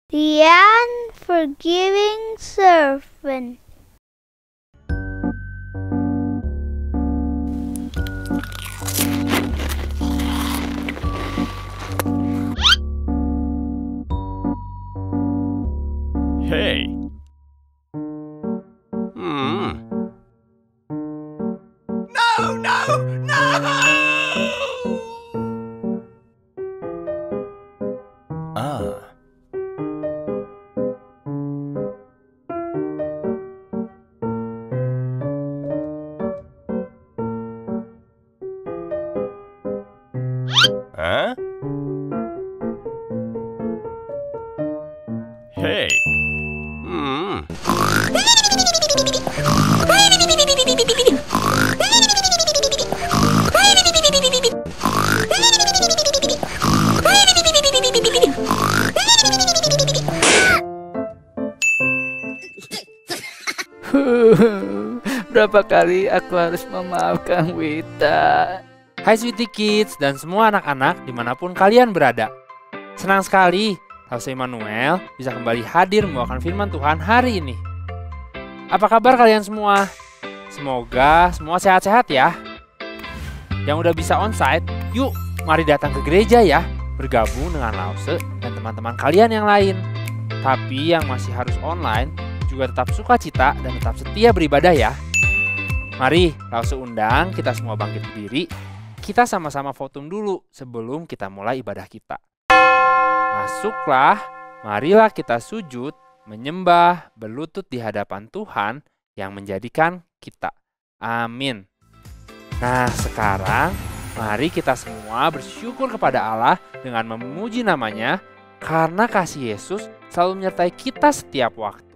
The unforgiving servant. Hey. No, no, no! Huh? Hey. Berapa kali aku harus memaafkan Wita? Hai Sweetie Kids dan semua anak-anak dimanapun kalian berada. Senang sekali Lause Immanuel bisa kembali hadir membawakan firman Tuhan hari ini. Apa kabar kalian semua? Semoga semua sehat-sehat ya. Yang udah bisa onsite, yuk mari datang ke gereja ya, bergabung dengan Lause dan teman-teman kalian yang lain. Tapi yang masih harus online juga tetap sukacita dan tetap setia beribadah ya. Mari Lause undang kita semua bangkit berdiri. Kita sama-sama votum dulu sebelum kita mulai ibadah kita. Masuklah, marilah kita sujud, menyembah, berlutut di hadapan Tuhan yang menjadikan kita. Amin. Nah sekarang, mari kita semua bersyukur kepada Allah dengan memuji namanya, karena kasih Yesus selalu menyertai kita setiap waktu.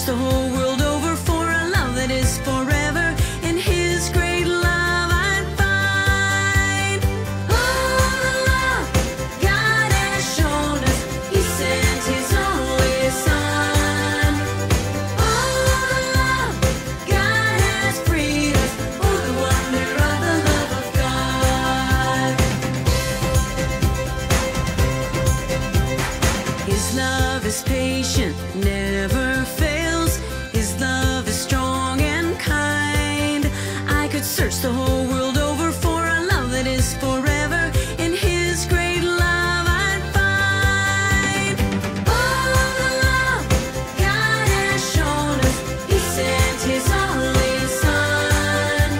The whole world over for a love that is forever. In His great love I'd find. Oh, the love God has shown us. He sent His only Son. Oh, the love God has freed us. Oh, the wonder of the love of God. His love is patient, never fails. His love is strong and kind. I could search the whole world over for a love that is forever. In His great love I'd find. Oh, the love God has shown us. He sent His only Son.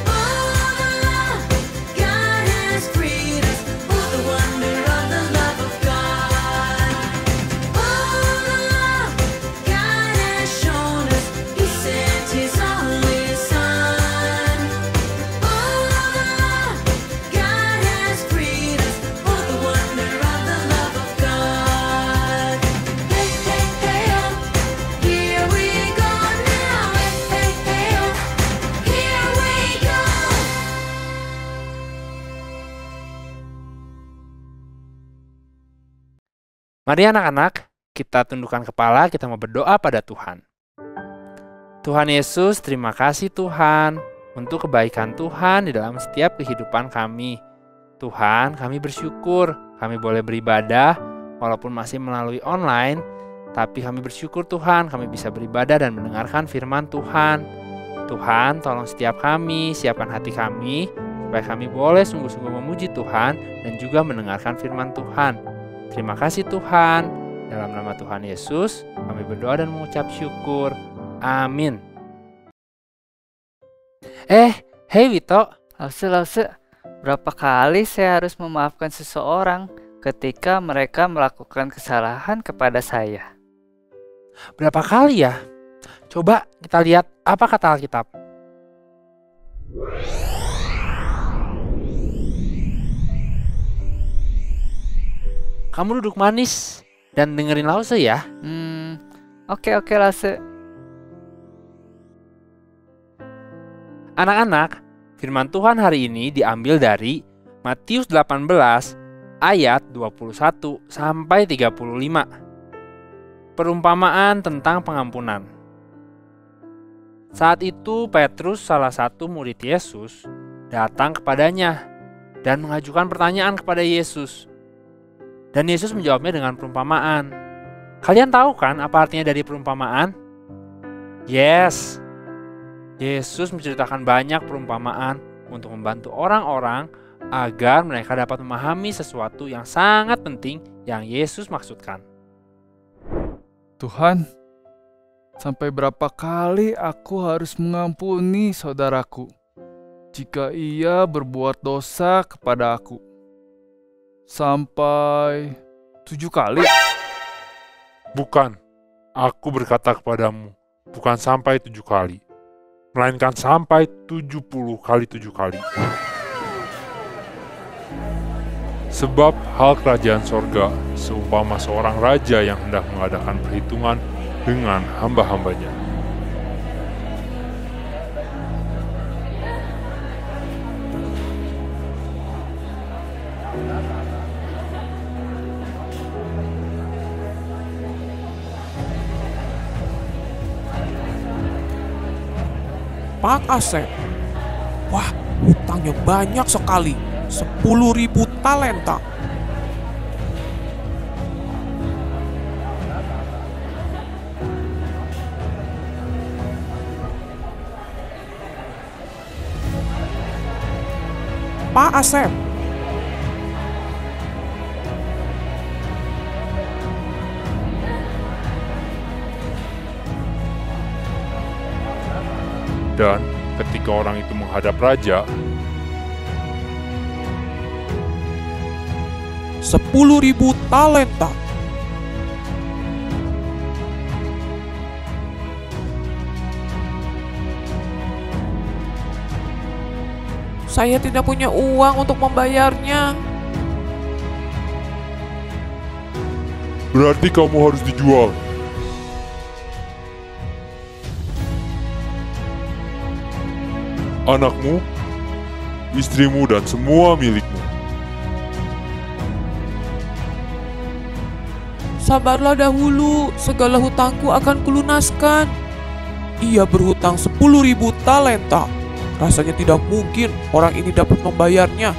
Oh, the love God has freed us. Oh, the wonder of the love of God. Oh, the love God has shown us. He sent His only Son. Oh, the love God has freed us. Oh, the wonder of the love of God. Hey, hey, hey, oh, here we go now. Hey, hey, hey, oh, here we go. Mari anak-anak, kita tundukkan kepala, kita mau berdoa pada Tuhan. Tuhan Yesus, terima kasih Tuhan untuk kebaikan Tuhan di dalam setiap kehidupan kami. Tuhan, kami bersyukur kami boleh beribadah walaupun masih melalui online, tapi kami bersyukur Tuhan kami bisa beribadah dan mendengarkan firman Tuhan. Tuhan, tolong setiap kami, siapkan hati kami, supaya kami boleh sungguh-sungguh memuji Tuhan dan juga mendengarkan firman Tuhan. Terima kasih Tuhan. Dalam nama Tuhan Yesus, kami berdoa dan mengucap syukur. Amin. Hei Wito. Lause, berapa kali saya harus memaafkan seseorang ketika mereka melakukan kesalahan kepada saya? Berapa kali ya? Coba kita lihat apa kata Alkitab. Kamu duduk manis dan dengerin Lause ya. Oke Lause. Anak-anak, firman Tuhan hari ini diambil dari Matius 18 ayat 21 sampai 35. Perumpamaan tentang pengampunan. Saat itu Petrus, salah satu murid Yesus, datang kepadanya dan mengajukan pertanyaan kepada Yesus. Dan Yesus menjawabnya dengan perumpamaan. Kalian tahu kan apa artinya dari perumpamaan? Yes. Yesus menceritakan banyak perumpamaan untuk membantu orang-orang agar mereka dapat memahami sesuatu yang sangat penting yang Yesus maksudkan. Tuhan, sampai berapa kali aku harus mengampuni saudaraku jika ia berbuat dosa kepada aku? Sampai 7 kali? Bukan, aku berkata kepadamu, bukan sampai 7 kali, melainkan sampai 70 kali 7 kali. Sebab hal kerajaan sorga seumpama seorang raja yang hendak mengadakan perhitungan dengan hamba-hambanya. Pak Asep, wah, hutangnya banyak sekali, 10.000 talenta. Pak Asep, Dan ketika orang itu menghadap raja, 10.000 talenta. Saya tidak punya uang untuk membayarnya. berarti kamu harus dijual. Anakmu, istrimu, dan semua milikmu. Sabarlah dahulu, segala hutangku akan kulunaskan. Ia berhutang 10.000 talenta. Rasanya tidak mungkin orang ini dapat membayarnya.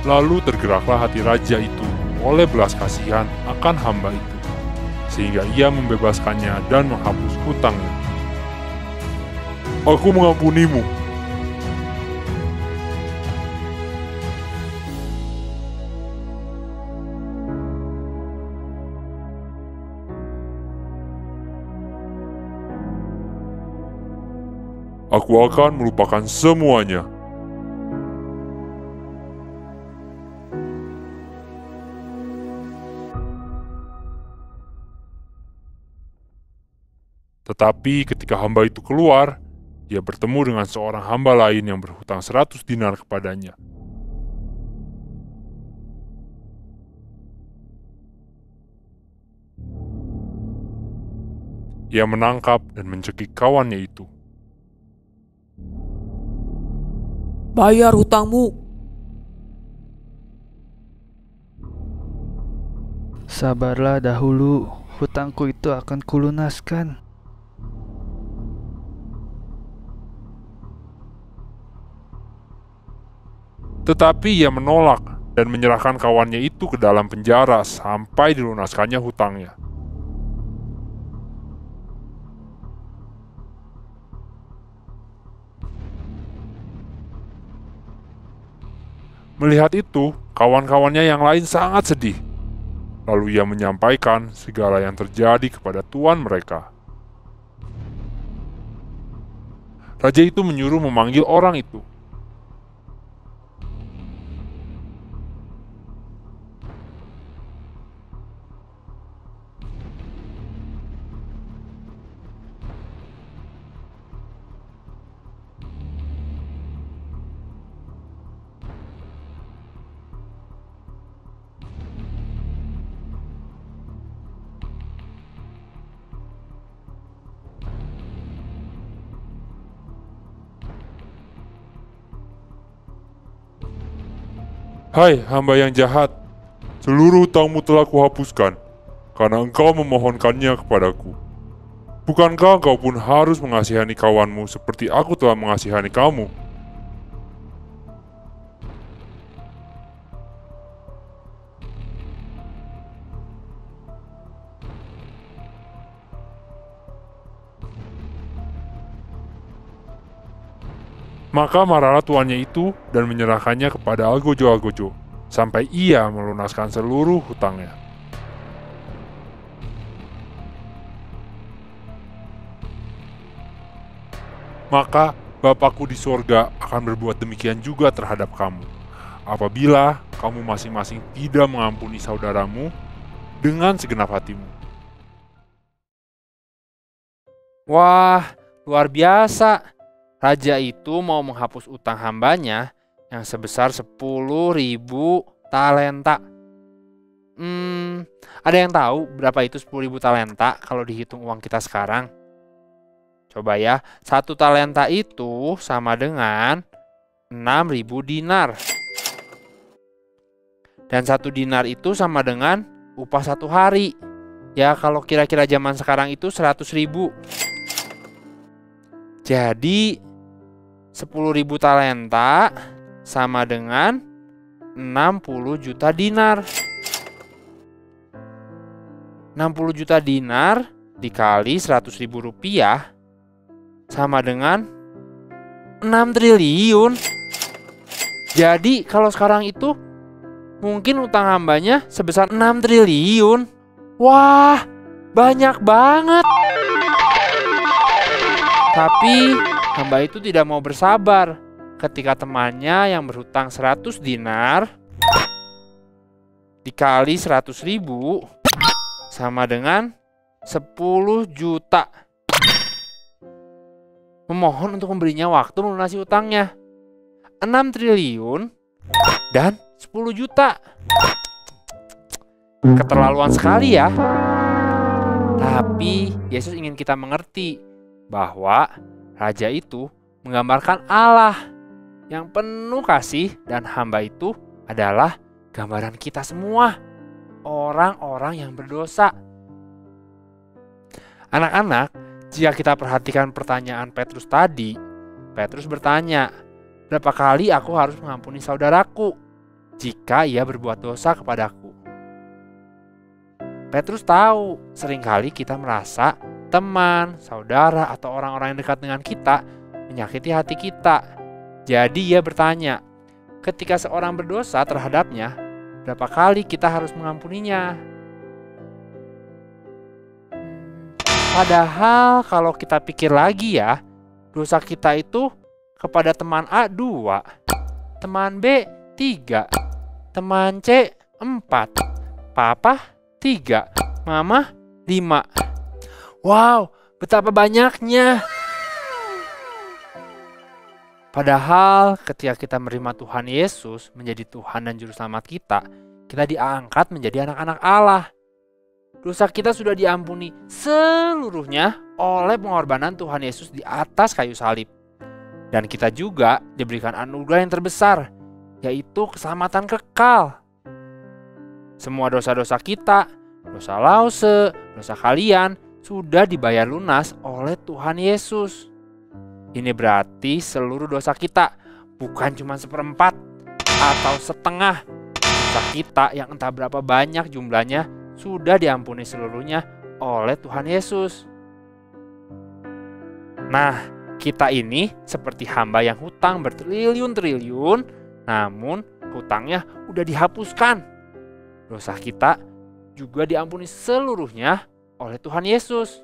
Lalu tergeraklah hati raja itu oleh belas kasihan akan hamba itu, sehingga ia membebaskannya dan menghapus hutangnya. Aku mengampunimu. Aku akan melupakan semuanya. Tetapi ketika hamba itu keluar, ia bertemu dengan seorang hamba lain yang berhutang 100 dinar kepadanya. Ia menangkap dan mencekik kawannya itu. Bayar hutangmu. Sabarlah dahulu, hutangku itu akan kulunaskan. Tetapi ia menolak dan menyerahkan kawannya itu ke dalam penjara sampai dilunaskannya hutangnya. Melihat itu, kawan-kawannya yang lain sangat sedih. Lalu ia menyampaikan segala yang terjadi kepada tuan mereka. Raja itu menyuruh memanggil orang itu. Hai hamba yang jahat, seluruh hutangmu telah kuhapuskan, karena engkau memohonkannya kepadaku. Bukankah engkau pun harus mengasihani kawanmu seperti aku telah mengasihani kamu? Maka marahlah tuannya itu dan menyerahkannya kepada Algojo-Algojo, sampai ia melunaskan seluruh hutangnya. Maka Bapakku di sorga akan berbuat demikian juga terhadap kamu, apabila kamu masing-masing tidak mengampuni saudaramu dengan segenap hatimu. Wah, luar biasa. Raja itu mau menghapus utang hambanya yang sebesar 10.000 talenta. Ada yang tahu berapa itu 10.000 talenta kalau dihitung uang kita sekarang? Coba ya, 1 talenta itu sama dengan 6.000 dinar. Dan 1 dinar itu sama dengan upah 1 hari. Ya kalau kira-kira zaman sekarang itu 100.000. Jadi 10.000 talenta sama dengan 60 juta dinar. 60 juta dinar dikali 100.000 rupiah sama dengan 6 triliun. Jadi kalau sekarang itu mungkin utang hambanya sebesar 6 triliun. Wah, banyak banget. Tapi hamba itu tidak mau bersabar ketika temannya yang berhutang 100 dinar dikali 100.000 sama dengan 10 juta. Memohon untuk memberinya waktu melunasi utangnya. 6 triliun dan 10 juta. Keterlaluan sekali ya. Tapi Yesus ingin kita mengerti bahwa Raja itu menggambarkan Allah yang penuh kasih, dan hamba itu adalah gambaran kita semua, orang-orang yang berdosa. Anak-anak, jika kita perhatikan pertanyaan Petrus tadi, Petrus bertanya, berapa kali aku harus mengampuni saudaraku jika ia berbuat dosa kepadaku? Petrus tahu seringkali kita merasa teman, saudara, atau orang-orang yang dekat dengan kita menyakiti hati kita. Jadi ia bertanya, ketika seorang berdosa terhadapnya, berapa kali kita harus mengampuninya? Padahal kalau kita pikir lagi ya, dosa kita itu kepada teman A 2, teman B 3, teman C 4, papa 3, mama 5. Wow, betapa banyaknya. Padahal ketika kita menerima Tuhan Yesus menjadi Tuhan dan Juru Selamat kita diangkat menjadi anak-anak Allah. Dosa kita sudah diampuni seluruhnya oleh pengorbanan Tuhan Yesus di atas kayu salib. Dan kita juga diberikan anugerah yang terbesar, yaitu keselamatan kekal. Semua dosa-dosa kita, dosa Lause, dosa kalian, sudah dibayar lunas oleh Tuhan Yesus. Ini berarti seluruh dosa kita, bukan cuma 1/4 atau setengah. Dosa kita yang entah berapa banyak jumlahnya sudah diampuni seluruhnya oleh Tuhan Yesus. Nah, kita ini seperti hamba yang hutang bertriliun-triliun, namun hutangnya udah dihapuskan. Dosa kita juga diampuni seluruhnya oleh Tuhan Yesus.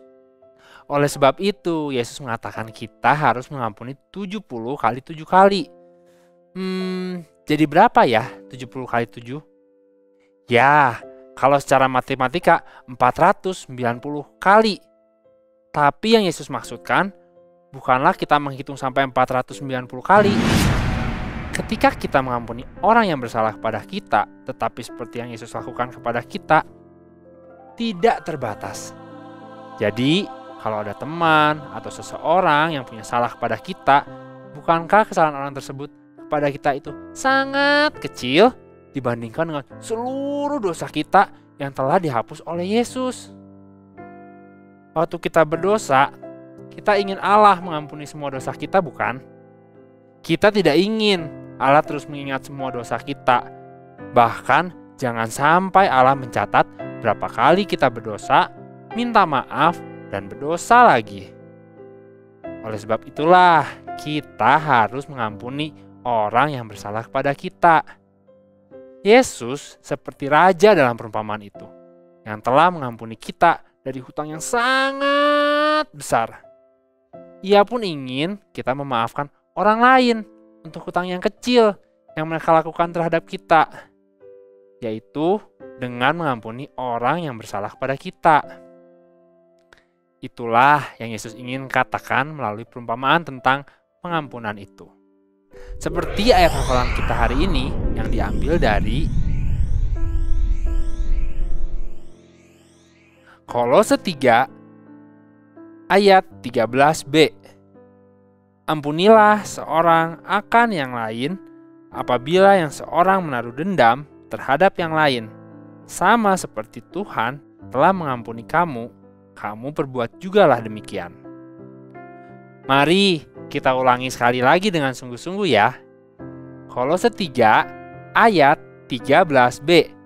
Oleh sebab itu, Yesus mengatakan kita harus mengampuni 70 kali 7 kali. Jadi berapa ya 70 kali 7? Ya, kalau secara matematika 490 kali. Tapi yang Yesus maksudkan bukanlah kita menghitung sampai 490 kali. Ketika kita mengampuni orang yang bersalah kepada kita, tetapi seperti yang Yesus lakukan kepada kita, tidak terbatas. Jadi, kalau ada teman atau seseorang yang punya salah kepada kita, bukankah kesalahan orang tersebut kepada kita itu sangat kecil dibandingkan dengan seluruh dosa kita yang telah dihapus oleh Yesus? Waktu kita berdosa, kita ingin Allah mengampuni semua dosa kita, bukan? Kita tidak ingin Allah terus mengingat semua dosa kita. Bahkan, jangan sampai Allah mencatat berapa kali kita berdosa, minta maaf, dan berdosa lagi. Oleh sebab itulah, kita harus mengampuni orang yang bersalah kepada kita. Yesus seperti raja dalam perumpamaan itu, yang telah mengampuni kita dari hutang yang sangat besar. Ia pun ingin kita memaafkan orang lain untuk hutang yang kecil yang mereka lakukan terhadap kita, yaitu dengan mengampuni orang yang bersalah kepada kita. Itulah yang Yesus ingin katakan melalui perumpamaan tentang pengampunan itu. Seperti ayat hafalan kita hari ini yang diambil dari Kolose 3 ayat 13b. Ampunilah seorang akan yang lain apabila yang seorang menaruh dendam terhadap yang lain. Sama seperti Tuhan telah mengampuni kamu, kamu berbuat jugalah demikian. Mari kita ulangi sekali lagi dengan sungguh-sungguh ya. Kolose 3 ayat 13b.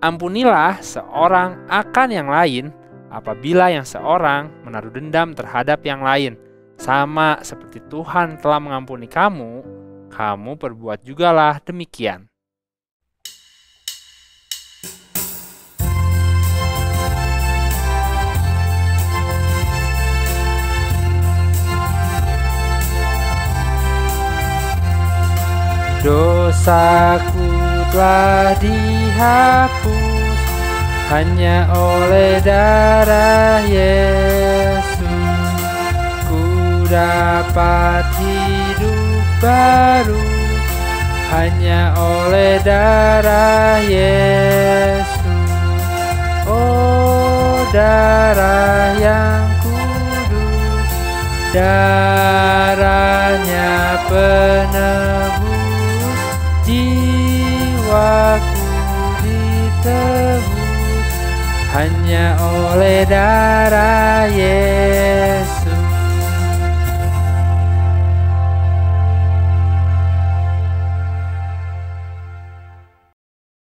Ampunilah seorang akan yang lain apabila yang seorang menaruh dendam terhadap yang lain. Sama seperti Tuhan telah mengampuni kamu, kamu berbuat jugalah demikian. Dosaku telah dihapus hanya oleh darah Yesus. Ku dapat hidup baru hanya oleh darah Yesus. Oh, darah yang kudus, darahnya penebus. Jiwaku ditebus hanya oleh darah Yesus.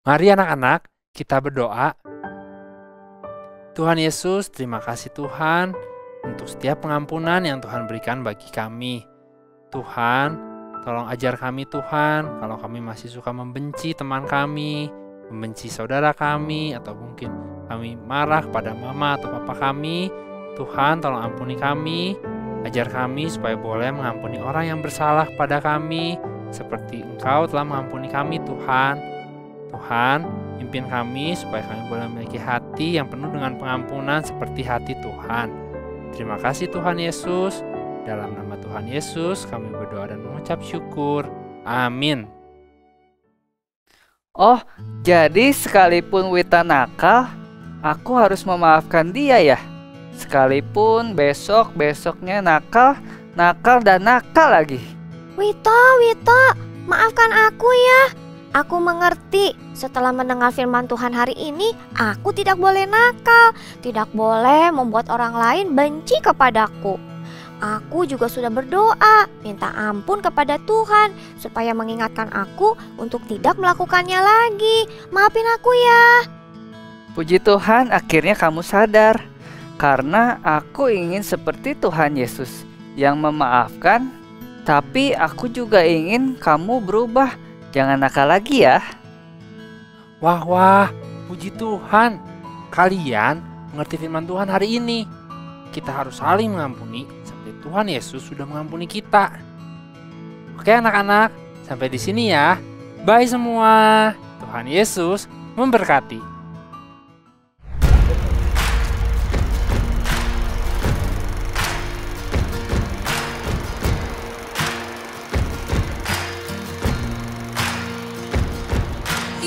Mari anak-anak, kita berdoa. Tuhan Yesus, terima kasih Tuhan untuk setiap pengampunan yang Tuhan berikan bagi kami. Tuhan, tolong ajar kami Tuhan, kalau kami masih suka membenci teman kami, membenci saudara kami, atau mungkin kami marah kepada mama atau papa kami, Tuhan tolong ampuni kami, ajar kami supaya boleh mengampuni orang yang bersalah pada kami, seperti Engkau telah mengampuni kami Tuhan. Tuhan, pimpin kami supaya kami boleh memiliki hati yang penuh dengan pengampunan seperti hati Tuhan. Terima kasih Tuhan Yesus. Dalam nama Tuhan Yesus kami berdoa dan mengucap syukur. Amin. Oh, jadi sekalipun Wita nakal, aku harus memaafkan dia ya? Sekalipun besoknya nakal dan nakal lagi. Wita, maafkan aku ya. Aku mengerti, setelah mendengar firman Tuhan hari ini, aku tidak boleh nakal, tidak boleh membuat orang lain benci kepadaku. Aku juga sudah berdoa, minta ampun kepada Tuhan, supaya mengingatkan aku untuk tidak melakukannya lagi. Maafin aku ya. Puji Tuhan, akhirnya kamu sadar. Karena aku ingin seperti Tuhan Yesus yang memaafkan, tapi aku juga ingin kamu berubah Jangan nakal lagi ya. Wah, puji Tuhan. Kalian mengerti firman Tuhan hari ini. Kita harus saling mengampuni seperti Tuhan Yesus sudah mengampuni kita. Oke anak-anak, sampai di sini ya. Bye semua. Tuhan Yesus memberkati.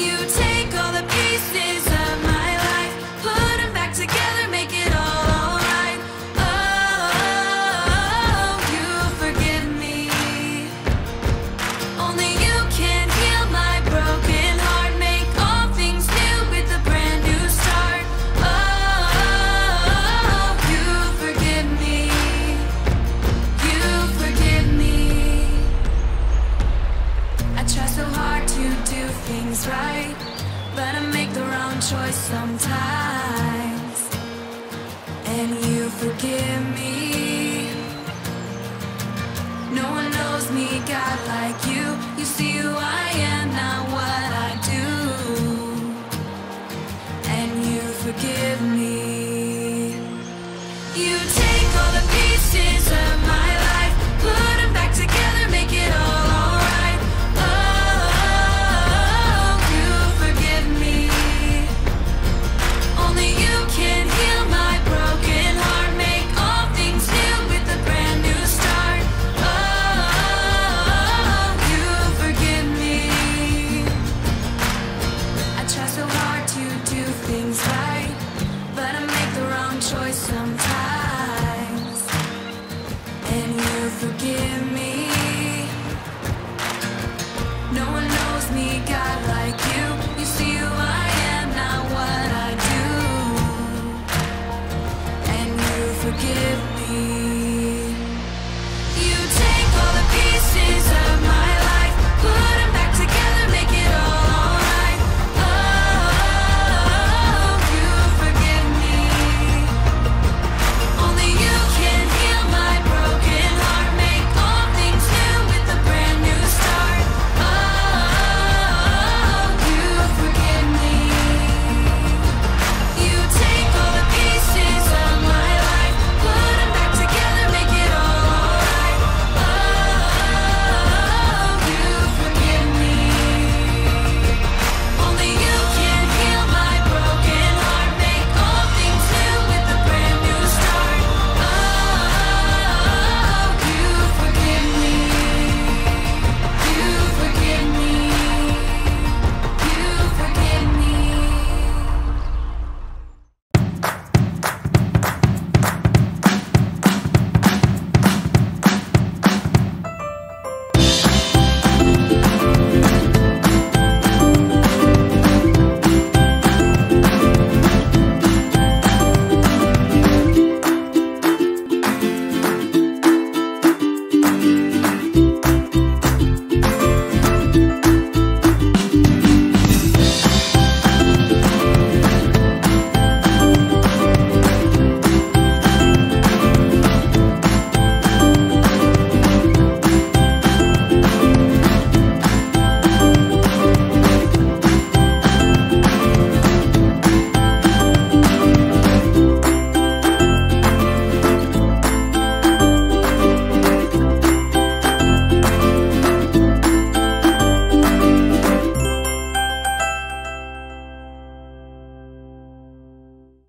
You take all the pieces of my life, put them back together, make it all alright. Oh, you forgive me. Only you can heal my broken heart, make all things new with a brand new start. Oh, you forgive me. You forgive me. I try so hard to do things right, but I make the wrong choice sometimes. And you forgive me. No one knows me, God, like you. You see who I am, not what I do. And you forgive me. You take all the pieces of my life, put them back together, make it all alright. Oh, you forgive me. Only you can heal my broken heart, make all things new with a brand new start. Oh, you forgive me. I try so hard to do things right, but I make the wrong choice sometimes. And you forgive me. No one knows me, God, like you. You see who I am, not what I do. And you forgive me.